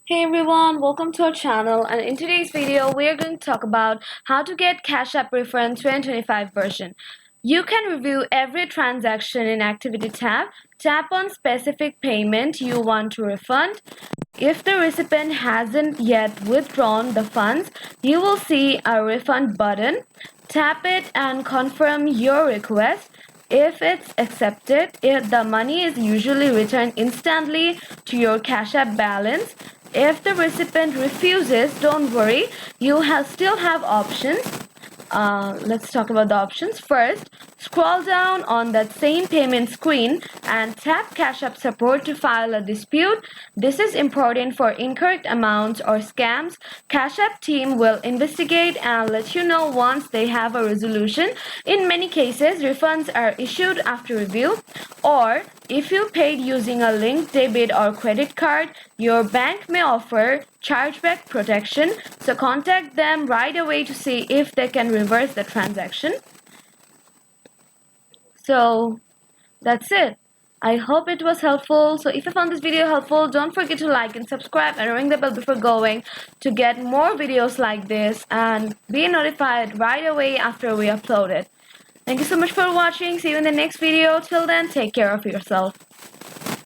Hey everyone, welcome to our channel, and in today's video we are going to talk about how to get Cash App Refund 2025 version. You can review every transaction in Activity tab, tap on specific payment you want to refund. If the recipient hasn't yet withdrawn the funds, you will see a refund button. Tap it and confirm your request. If it's accepted, the money is usually returned instantly to your Cash App balance. If the recipient refuses, don't worry, you still have options. Let's talk about the options. First, scroll down on that same payment screen and tap Cash App support to file a dispute. This is important for incorrect amounts or scams. Cash App team will investigate and let you know once they have a resolution. In many cases, refunds are issued after review, or if you paid using a linked debit or credit card, your bank may offer chargeback protection, so contact them right away to see if they can reverse the transaction. So that's it. I hope it was helpful. So if you found this video helpful, don't forget to like and subscribe and ring the bell before going to get more videos like this and be notified right away after we upload it. Thank you so much for watching. See you in the next video. Till then, take care of yourself.